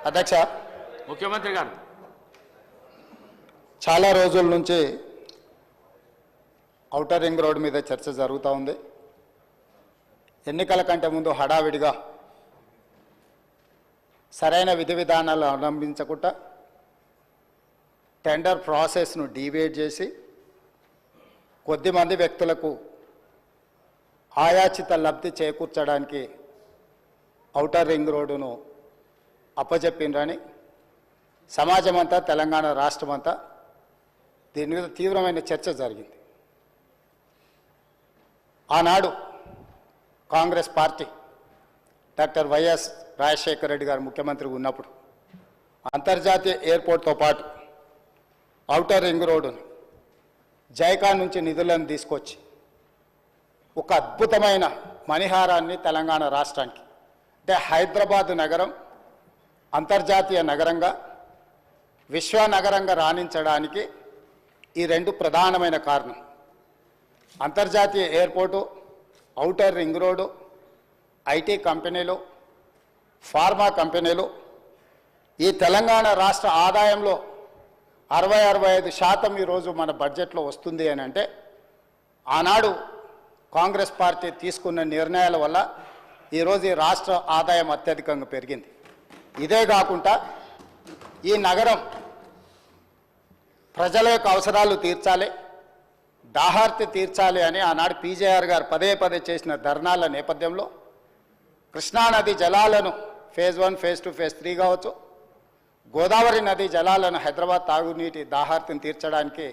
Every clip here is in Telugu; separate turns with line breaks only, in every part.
అధ్యక్ష,
ముఖ్యమంత్రి గారు
చాలా రోజుల నుంచి ఔటర్ రింగ్ రోడ్ మీద చర్చ జరుగుతూ ఉంది. ఎన్నికల కంటే ముందు హడావిడిగా సరైన విధి విధానాలు అవలంబించకుండా టెండర్ ప్రాసెస్ను డీవియేట్ చేసి కొద్దిమంది వ్యక్తులకు ఆయాచిత లబ్ధి చేకూర్చడానికి ఔటర్ రింగ్ రోడ్డును అప్పచెప్పిండ్రని సమాజమంతా, తెలంగాణ రాష్ట్రమంతా దీని మీద తీవ్రమైన చర్చ జరిగింది. ఆనాడు Congress party doctor YS Rajasekhara Reddy గారు ముఖ్యమంత్రిగా ఉన్నప్పుడు అంతర్జాతీయ ఎయిర్పోర్ట్తో పాటు ఔటర్ రింగ్ రోడ్డును జైకా నుంచి నిధులను తీసుకొచ్చి ఒక అద్భుతమైన మణిహారాన్ని తెలంగాణ రాష్ట్రానికి, అంటే హైదరాబాద్ నగరం అంతర్జాతీయ నగరంగా, విశ్వనగరంగా రాణించడానికి ఈ రెండు ప్రధానమైన కారణం. అంతర్జాతీయ airport, outer ring road, IT కంపెనీలు, ఫార్మా కంపెనీలు ఈ తెలంగాణ రాష్ట్ర ఆదాయంలో 60-65% ఈరోజు మన బడ్జెట్లో వస్తుంది అని అంటే ఆనాడు కాంగ్రెస్ పార్టీ తీసుకున్న నిర్ణయాల వల్ల ఈరోజు ఈ రాష్ట్ర ఆదాయం అత్యధికంగా పెరిగింది. ఇదే కాకుండా ఈ నగరం ప్రజల యొక్క అవసరాలు తీర్చాలి, దాహార్తి తీర్చాలి అని ఆనాడు పీజేఆర్ గారు పదే పదే చేసిన ధర్నాల నేపథ్యంలో కృష్ణానది జలాలను ఫేజ్ 1, ఫేజ్ 2, ఫేజ్ 3 కావచ్చు, గోదావరి నది జలాలను హైదరాబాద్ తాగునీటి దాహార్తిని తీర్చడానికి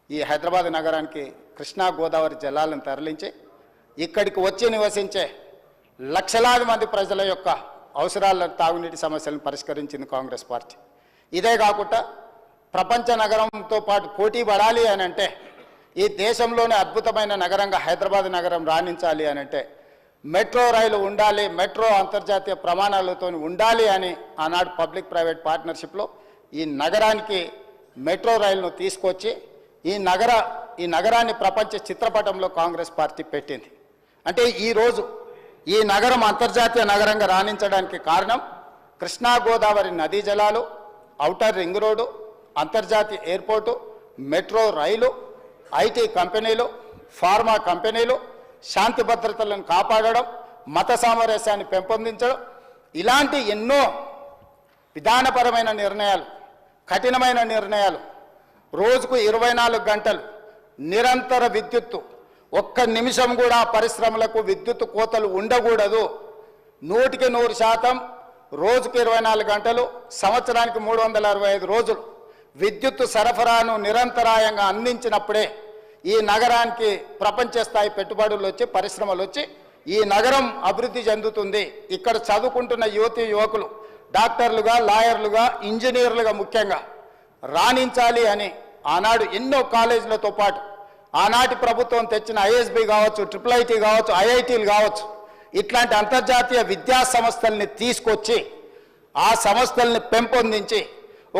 ఈ హైదరాబాద్ నగరానికి కృష్ణా గోదావరి జలాలను తరలించి ఇక్కడికి వచ్చి నివసించే లక్షలాది మంది ప్రజల యొక్క అవసరాల తాగునీటి సమస్యలను పరిష్కరించింది కాంగ్రెస్ పార్టీ. ఇదే కాకుండా ప్రపంచ నగరంతో పాటు పోటీ పడాలి అని అంటే, ఈ దేశంలోనే అద్భుతమైన నగరంగా హైదరాబాద్ నగరం రాణించాలి అని అంటే మెట్రో రైలు ఉండాలి, మెట్రో అంతర్జాతీయ ప్రమాణాలతో ఉండాలి అని ఆనాడు పబ్లిక్ ప్రైవేట్ పార్ట్నర్షిప్లో ఈ నగరానికి మెట్రో రైలును తీసుకొచ్చి ఈ నగరాన్ని ప్రపంచ చిత్రపటంలో కాంగ్రెస్ పార్టీ పెట్టింది. అంటే ఈరోజు ఈ నగరం అంతర్జాతీయ నగరంగా రాణించడానికి కారణం కృష్ణా గోదావరి నదీ జలాలు, ఔటర్ రింగ్ రోడ్డు, అంతర్జాతీయ ఎయిర్పోర్టు, మెట్రో రైలు, ఐటీ కంపెనీలు, ఫార్మా కంపెనీలు, శాంతి భద్రతలను కాపాడడం, మత సామరస్యాన్ని పెంపొందించడం, ఇలాంటి ఎన్నో విధానపరమైన నిర్ణయాలు, కఠినమైన నిర్ణయాలు, రోజుకు 24 గంటలు నిరంతర విద్యుత్తు, ఒక్క నిమిషం కూడా పరిశ్రమలకు విద్యుత్ కోతలు ఉండకూడదు, 100% రోజుకు 24 గంటలు, సంవత్సరానికి 365 రోజులు విద్యుత్తు సరఫరాను నిరంతరాయంగా అందించినప్పుడే ఈ నగరానికి ప్రపంచ స్థాయి పెట్టుబడులు వచ్చి, పరిశ్రమలు వచ్చి ఈ నగరం అభివృద్ధి చెందుతుంది. ఇక్కడ చదువుకుంటున్న యువతీ యువకులు డాక్టర్లుగా, లాయర్లుగా, ఇంజనీర్లుగా ముఖ్యంగా రాణించాలి అని ఆనాడు ఎన్నో కాలేజీలతో పాటు ఆనాటి ప్రభుత్వం తెచ్చిన ఐఎస్బి కావచ్చు, IIIT కావచ్చు, ఐఐటీలు కావచ్చు, ఇట్లాంటి అంతర్జాతీయ విద్యా సంస్థల్ని తీసుకొచ్చి ఆ సంస్థల్ని పెంపొందించి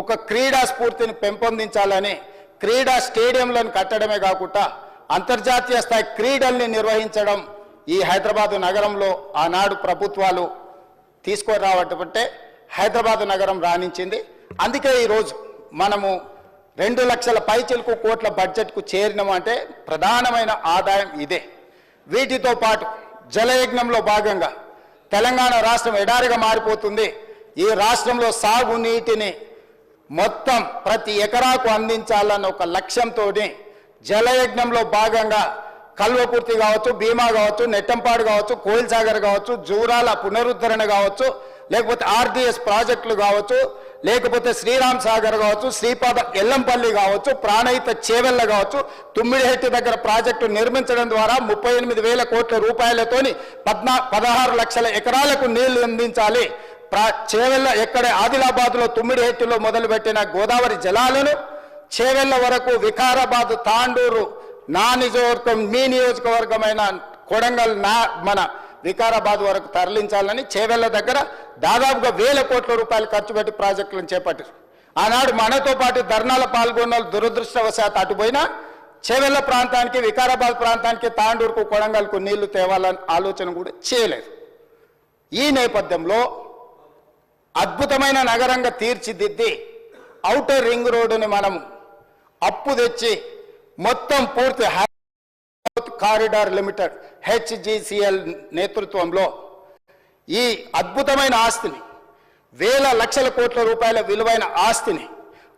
ఒక క్రీడా స్ఫూర్తిని పెంపొందించాలని క్రీడా స్టేడియంలను కట్టడమే కాకుండా అంతర్జాతీయ స్థాయి క్రీడల్ని నిర్వహించడం ఈ హైదరాబాదు నగరంలో ఆనాడు ప్రభుత్వాలు తీసుకురావటంటే హైదరాబాదు నగరం రాణించింది. అందుకే ఈరోజు మనము 2 లక్షల పైచిలకు కోట్ల బడ్జెట్కు చేరినామంటే ప్రధానమైన ఆదాయం ఇదే. వీటితో పాటు జలయజ్ఞంలో భాగంగా తెలంగాణ రాష్ట్రం ఎడారిగా మారిపోతుంది. ఈ రాష్ట్రంలో సాగునీటిని మొత్తం ప్రతి ఎకరాకు అందించాలన్న ఒక లక్ష్యంతో జలయజ్ఞంలో భాగంగా కల్వకుర్తి కావచ్చు, భీమా కావచ్చు, నెట్టంపాడు కావచ్చు, కోయిల్ సాగర్ కావచ్చు, జూరాల పునరుద్ధరణ కావచ్చు, లేకపోతే RDS ప్రాజెక్టులు కావచ్చు, లేకపోతే శ్రీరామ్ సాగర్ కావచ్చు, శ్రీపాద ఎల్లంపల్లి కావచ్చు, ప్రాణహిత చేవెళ్ళ కావచ్చు, తుమ్మిడిహెట్టి దగ్గర ప్రాజెక్టు నిర్మించడం ద్వారా 38,000 కోట్ల రూపాయలతోని 16 లక్షల ఎకరాలకు నీళ్లు అందించాలి. చేవెళ్ళ ఎక్కడ ఆదిలాబాద్లో తుమ్మిడిహెట్టిలో మొదలుపెట్టిన గోదావరి జలాలను చేవెళ్ళ వరకు వికారాబాద్, తాండూరు, నా నియోజకవర్గం, మీ నియోజకవర్గమైన కొడంగల్, మన వికారాబాద్ వరకు తరలించాలని చేవెళ్ళ దగ్గర దాదాపుగా 1,000 కోట్ల రూపాయలు ఖర్చు పెట్టి ప్రాజెక్టులను చేపట్టారు. ఆనాడు మనతో పాటు ధర్నాలు పాల్గొన్న దురదృష్టవశాత్తు అటుపోయినా చేవెళ్ళ ప్రాంతానికి, వికారాబాద్ ప్రాంతానికి, తాండూరుకు, కొడంగల్కు నీళ్లు తేవాలని ఆలోచన కూడా చేయలేదు. ఈ నేపథ్యంలో అద్భుతమైన నగరంగా తీర్చిదిద్ది ఔటర్ రింగ్ రోడ్డుని మనం అప్పు తెచ్చి మొత్తం పూర్తి కారిడార్ లిమిటెడ్ హెచ్జిసిఎల్ నేతృత్వంలో ఈ అద్భుతమైన ఆస్తిని వేల లక్షల కోట్ల రూపాయల విలువైన ఆస్తిని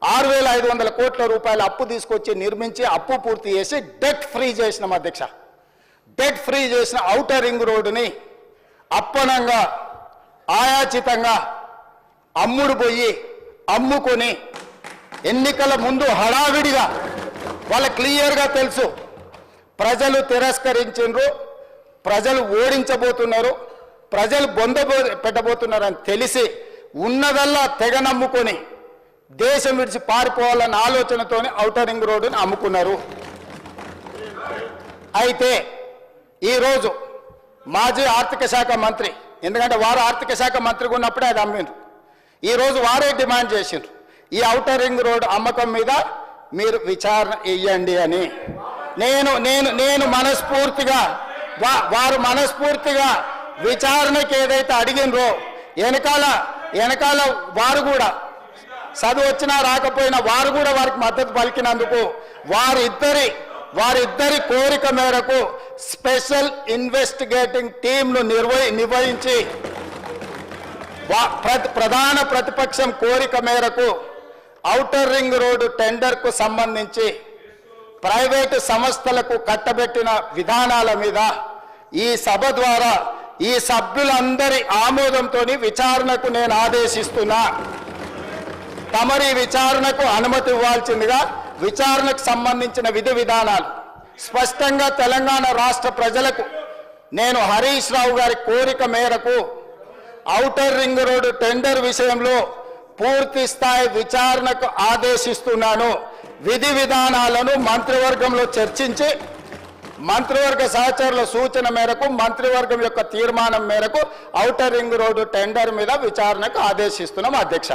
6,500 కోట్ల రూపాయల అప్పు తీసుకొచ్చి నిర్మించి అప్పు పూర్తి చేసి డెట్ ఫ్రీ చేసినాం అధ్యక్ష. డెట్ ఫ్రీ చేసిన ఔటర్ రింగ్ రోడ్డుని అప్పనంగా ఆయాచితంగా అమ్ముకొని ఎన్నికల ముందు హడావిడిగా వాళ్ళ క్లియర్గా తెలుసు ప్రజలు తిరస్కరించారు, ప్రజలు ఓడించబోతున్నారు, ప్రజలు పెట్టబోతున్నారని తెలిసి ఉన్నదల్లా తెగ నమ్ముకొని దేశం విడిచి పారిపోవాలన్న ఆలోచనతోనే ఔటర్ రింగ్ రోడ్డుని అమ్ముకున్నారు. అయితే ఈరోజు మాజీ ఆర్థిక శాఖ మంత్రి, ఎందుకంటే వారు ఆర్థిక శాఖ మంత్రిగా ఉన్నప్పుడే అది అమ్మిండ్రు, ఈరోజు వారే డిమాండ్ చేసిండ్రు ఈ ఔటర్ రింగ్ రోడ్ అమ్మకం మీద మీరు విచారణ ఇయ్యండి అని. నేను మనస్ఫూర్తిగా వారు మనస్ఫూర్తిగా విచారణకి ఏదైతే అడిగినరో వెనకాల వారు కూడా చదువు వచ్చినా రాకపోయినా వారు కూడా వారికి మద్దతు పలికినందుకు వారిద్దరి కోరిక మేరకు స్పెషల్ ఇన్వెస్టిగేటింగ్ టీంను నిర్వహించి ప్రధాన ప్రతిపక్షం కోరిక మేరకు ఔటర్ రింగ్ రోడ్డు టెండర్కు సంబంధించి ప్రైవేటు సంస్థలకు కట్టబెట్టిన విధానాల మీద ఈ సభ ద్వారా ఈ సభ్యులందరి ఆమోదంతో విచారణకు నేను ఆదేశిస్తున్నా. తమరి విచారణకు అనుమతి ఇవ్వాల్సిందిగా విచారణకు సంబంధించిన విధి విధానాలు స్పష్టంగా తెలంగాణ రాష్ట్ర ప్రజలకు నేను హరీష్ రావు గారి కోరిక మేరకు ఔటర్ రింగ్ రోడ్డు టెండర్ విషయంలో పూర్తి స్థాయి విచారణకు ఆదేశిస్తున్నాను. విధి విధానాలను మంత్రివర్గంలో చర్చించి మంత్రివర్గ సహచరుల సూచన మేరకు మంత్రివర్గం యొక్క తీర్మానం మేరకు ఔటర్ రింగ్ రోడ్డు టెండర్ మీద విచారణకు ఆదేశిస్తున్నాం అధ్యక్ష.